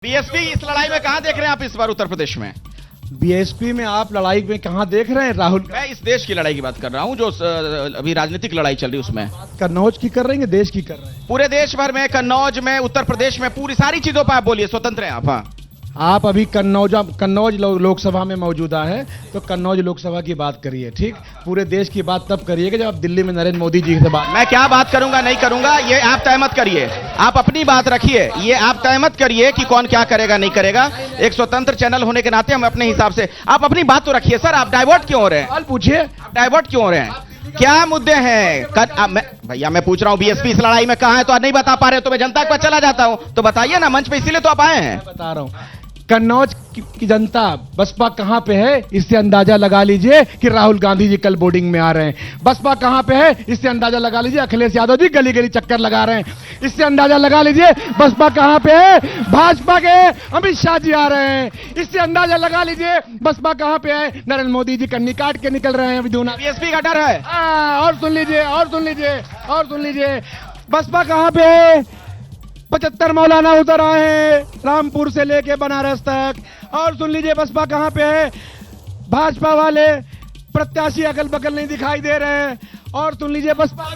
BSP इस लड़ाई में कहां देख रहे हैं आप इस बार उत्तर प्रदेश में? बीएसपी में आप लड़ाई में कहां देख रहे हैं राहुल? मैं इस देश की लड़ाई की बात कर रहा हूं, जो अभी राजनीतिक लड़ाई चल रही है उसमें। कन्नौज की कर रहे हैं, देश की कर रहे हैं? पूरे देश भर में, कन्नौज में, उत्तर प्रदेश में, पूरी सारी चीजों पर आप बोलिए, स्वतंत्र हैं आप। हाँ, आप अभी कन्नौज लोकसभा में मौजूदा है, तो कन्नौज लोकसभा की बात करिए। ठीक, पूरे देश की बात तब करिए जब आप दिल्ली में नरेंद्र मोदी जी से बात। मैं क्या बात करूंगा नहीं करूंगा ये आप तय मत करिए, आप अपनी बात रखिए, ये आप तय मत करिए कि कौन क्या करेगा नहीं करेगा। एक स्वतंत्र चैनल होने के नाते हम अपने हिसाब से, आप अपनी बात तो रखिए। सर, आप डाइवर्ट क्यों हो रहे हैं? सवाल पूछिए। डाइवर्ट क्यों हो रहे हैं? क्या मुद्दे हैं? भैया मैं पूछ रहा हूं, बीएसपी इस लड़ाई में कहां है? तो आज नहीं बता पा रहे, तो मैं जनता के पास चला जाता हूं, तो बताइए ना मंच पे, इसीलिए तो आप आए हैं। बता रहा हूं, कन्नौज की जनता बसपा कहां पे है, इससे अंदाजा लगा लीजिए कि राहुल गांधी जी कल बोर्डिंग में आ रहे हैं। बसपा कहां पे है, इससे अंदाजा लगा लीजिए अखिलेश यादव जी गली गली चक्कर लगा रहे हैं। इससे अंदाजा लगा लीजिए बसपा कहां पे है, भाजपा के अमित शाह जी आ रहे हैं। इससे अंदाजा लगा लीजिए बसपा कहां पे है, नरेंद्र मोदी जी कन्नी काट के निकल रहे हैं विधुना। बीएसपी का डर है। और सुन लीजिए, और सुन लीजिए, और सुन लीजिए, बसपा कहां पे है, 75 मौलाना उतर आए हैं रामपुर से लेके बनारस तक। और सुन लीजिए बसपा कहां पे है, भाजपा वाले प्रत्याशी अगल बगल नहीं दिखाई दे रहे हैं। और सुन लीजिए बसपा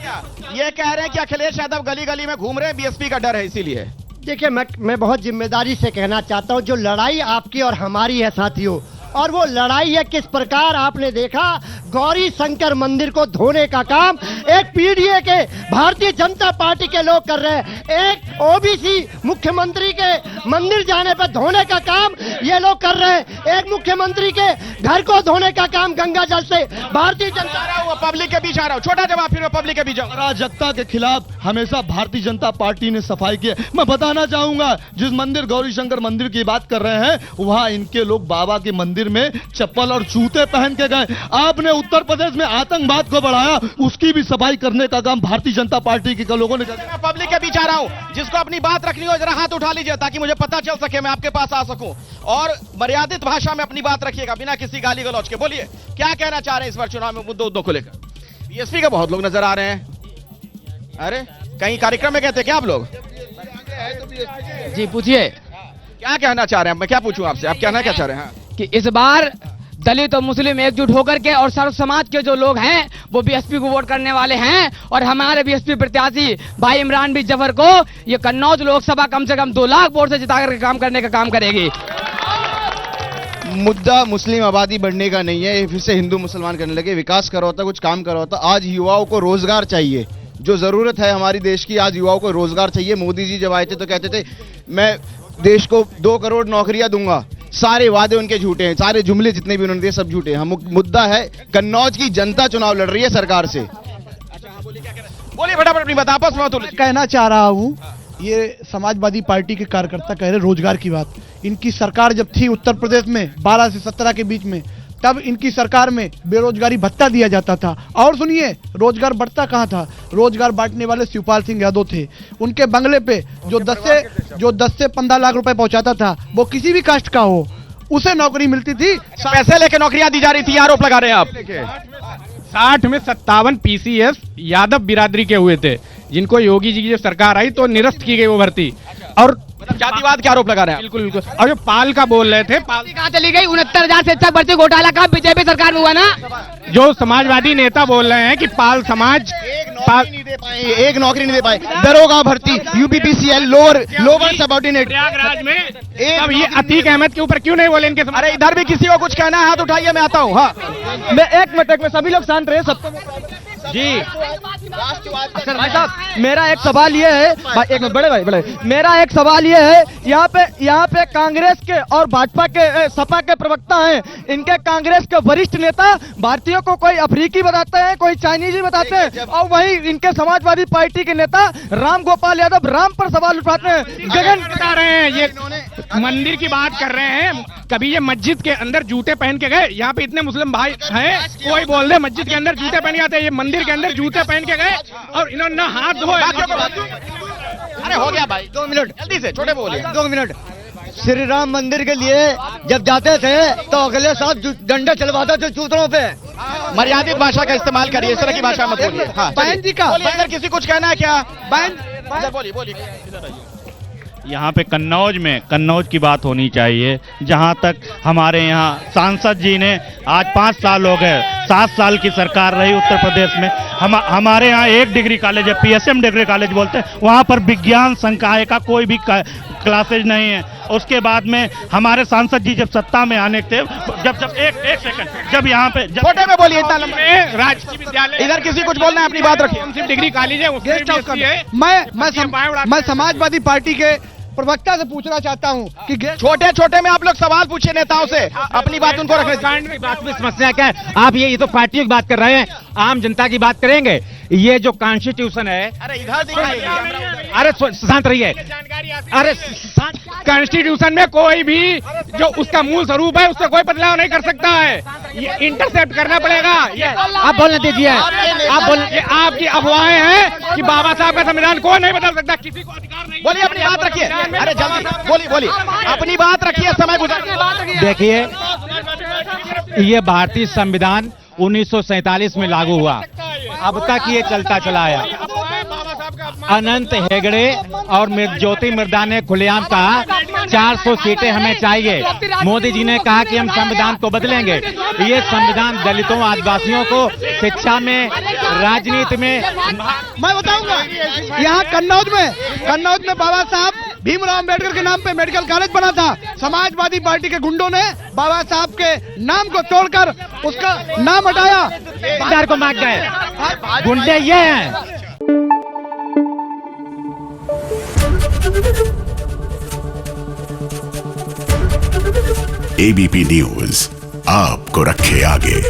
ये कह रहे हैं कि अखिलेश यादव गली गली में घूम रहे हैं, बीएसपी का डर है इसीलिए। देखिए, मैं बहुत जिम्मेदारी से कहना चाहता हूं, जो लड़ाई आपकी और हमारी है साथियों, और वो लड़ाई है किस प्रकार आपने देखा गौरी शंकर मंदिर को धोने का काम एक पीडीए के भारतीय जनता पार्टी के लोग कर रहे हैं। एक ओबीसी मुख्यमंत्री के मंदिर जाने पर धोने का काम ये लोग कर रहे हैं। एक मुख्यमंत्री के घर को धोने का काम गंगा जल से भारतीय जनता। पब्लिक के बीच आ रहा हूं, छोटा जवाब, फिर मैं पब्लिक के बीच आऊं। अराजकता के खिलाफ हमेशा भारतीय जनता पार्टी ने सफाई की है। मैं बताना चाहूंगा, जिस मंदिर गौरी शंकर मंदिर की बात कर रहे हैं, वहां इनके लोग बाबा के मंदिर में चप्पल और जूते पहन के गए। आपने उत्तर प्रदेश में आतंकवाद को बढ़ाया, उसकी भी सफाई करने का काम भारतीय जनता पार्टी के लोगों ने किया। मैं पब्लिक के बीच आ रहा हूं, जिसको अपनी बात रखनी हो जरा हाथ उठा लीजिए, ताकि मुझे पता चल सके, मैं आपके पास आ सकूं। और मर्यादित भाषा में अपनी बात रखिएगा, बिना किसी गाली गलौज के। बोलिए, क्या कहना चाह रहे हैं इस बार चुनाव में मुद्दों को लेकर? बीएसपी के बहुत लोग नजर आ रहे हैं। अरे, कहीं कार्यक्रम में कहते क्या आप लोग? जी पूछिए, क्या कहना चाह रहे हैं? मैं क्या पूछूं आपसे, आप कहना क्या चाह रहे हैं? कि इस बार दलित और मुस्लिम एकजुट होकर के और सर्व समाज के जो लोग हैं वो बीएसपी को वोट करने वाले हैं। और हमारे बीएसपी प्रत्याशी भाई इमरान बिन जफर को ये कन्नौज लोकसभा कम से कम 2 लाख वोट से जिता करके काम करने का काम करेगी। मुद्दा मुस्लिम आबादी बढ़ने का नहीं है, फिर से हिंदू मुसलमान करने लगे। विकास करो होता, कुछ काम करो होता। आज युवाओं को रोजगार चाहिए, जो जरूरत है हमारी देश की, आज युवाओं को रोजगार चाहिए। मोदी जी जब आए थे तो कहते थे मैं देश को 2 करोड़ नौकरियां दूंगा। सारे वादे उनके झूठे हैं, सारे जुमले जितने भी उन्होंने दिए सब झूठे हैं। हम मुद्दा है कन्नौज की जनता चुनाव लड़ रही है सरकार से। बोलिए फटाफट अपनी बात, आपस में तो कहना चाह रहा हूँ, ये समाजवादी पार्टी के कार्यकर्ता कह रहे रोजगार की बात। इनकी सरकार जब थी उत्तर प्रदेश में 12 से 17 के बीच में, तब इनकी सरकार में बेरोजगारी भत्ता दिया जाता था। और सुनिए, रोजगार बढ़ता कहाँ था? रोजगार बांटने वाले शिवपाल सिंह यादव थे। उनके बंगले पे जो 10 से 15 लाख रुपए पहुंचाता था, वो किसी भी कास्ट का हो, उसे नौकरी मिलती थी। पैसे लेके नौकरियां दी जा रही थी, आरोप लगा रहे हैं आप। 60 में 57 पीसीएस यादव बिरादरी के हुए थे, जिनको योगी जी की जब सरकार आई तो निरस्त की गई वो भर्ती। और जातिवाद के आरोप लगा रहे हैं। बिल्कुल बिल्कुल। और जो पाल का बोल रहे थे, पाल कहाँ चली गई? 69,000 से अच्छा भर्ती घोटाला का बीजेपी सरकार में हुआ ना। जो समाजवादी नेता बोल रहे हैं कि पाल समाज एक नौकरी नहीं दे पाए। दरोगा भर्ती, यूपीपीसीएल, लोअर सबऑर्डिनेट। प्रयागराज में अब ये अतीक अहमद के ऊपर क्यों नहीं बोले इनके? अरे इधर भी किसी को कुछ कहना है, हाथ उठाइए, मैं आता हूँ। हाँ, मैं एक मिनट में सभी लोग शांत रहे, सबको जी भाई साहब, मेरा एक सवाल ये है, एक मिनट, बड़े मेरा एक सवाल ये है, यहाँ पे कांग्रेस के और भाजपा के सपा के प्रवक्ता हैं। इनके कांग्रेस के वरिष्ठ नेता भारतीयों को कोई अफ्रीकी बताते हैं, कोई चाइनीज बताते हैं, और वहीं इनके समाजवादी पार्टी के नेता राम गोपाल यादव राम पर सवाल उठाते हैं। गगन बता रहे हैं, ये मंदिर की बात कर रहे हैं। कभी ये मस्जिद के अंदर जूते पहन के गए? यहाँ पे इतने मुस्लिम भाई हैं, कोई बोल दे मस्जिद के अंदर जूते पहन के आते हैं, ये मंदिर के अंदर जूते पहन के गए और इन्होंने ना हाथ धोए। अरे हो गया भाई, 2 मिनट जल्दी से, छोटे बोलिए। 2 मिनट। श्री राम मंदिर के लिए जब जाते थे तो अगले साथ डंडे चलवाते थे जूतों पे। मर्यादित भाषा का इस्तेमाल करिए, इस तरह की भाषा मत बोलिए। हाँ, बहन जी का बोलिए, अगर किसी कुछ कहना है क्या? बहन बोलिए। यहाँ पे कन्नौज की बात होनी चाहिए। जहाँ तक हमारे यहाँ सांसद जी ने आज 5 साल हो गए, 7 साल की सरकार रही उत्तर प्रदेश में। हमारे यहाँ एक डिग्री कॉलेज है, PSM डिग्री कॉलेज बोलते हैं, वहाँ पर विज्ञान संकाय का कोई भी क्लासेज नहीं है। उसके बाद में हमारे सांसद जी जब सत्ता में आने थे, जब एक सेकंड, जब यहाँ पे छोटे में बोलिए, इतना लंबा में राजकीय विद्यालय इधर किसी कुछ बोलना है अपनी बात रखिए। सिर्फ डिग्री कॉलेज है, उसमें गेस्ट हाउस BSc है। मैं समाजवादी पार्टी के प्रवक्ता से पूछना चाहता हूं कि छोटे छोटे में आप लोग सवाल पूछिए नेताओं से, अपनी बात उनको रखने दीजिए। बात में समस्या क्या है? आप ये तो पार्टियों की बात कर रहे हैं, आम जनता की बात करेंगे। ये जो कॉन्स्टिट्यूशन है, अरे इधर दिखाइए। अरे शांत रहिए। अरे कॉन्स्टिट्यूशन में कोई भी जो उसका मूल स्वरूप है उससे कोई बदलाव नहीं कर सकता है, ये इंटरसेप्ट करना पड़ेगा। ये आप बोलने दीजिए। आप बोल, ये आपकी अफवाहें हैं कि बाबा साहब का संविधान कोई नहीं बदल सकता, किसी को अधिकार नहीं। बोलिए अपनी बात रखिए। अरे जल्दी बोलिए अपनी बात रखिए, समय गुजर। देखिए, ये भारतीय संविधान 1947 में लागू हुआ, अब तक ये चलता चला आया। अनंत हेगड़े और ज्योति मिर्धा ने खुलेआम कहा 400 सीटें हमें चाहिए। मोदी जी ने कहा कि हम संविधान को बदलेंगे। ये संविधान दलितों, आदिवासियों को शिक्षा में, राजनीति में। मैं बताऊंगा, यहाँ कन्नौज में बाबा साहब भीमराव अंबेडकर के नाम पे मेडिकल कॉलेज बना था। समाजवादी पार्टी के गुंडों ने बाबा साहब के नाम को तोड़कर उसका नाम हटाया, सरकार को मार गए। गुंडे ये हैं। ABP न्यूज आपको रखे आगे।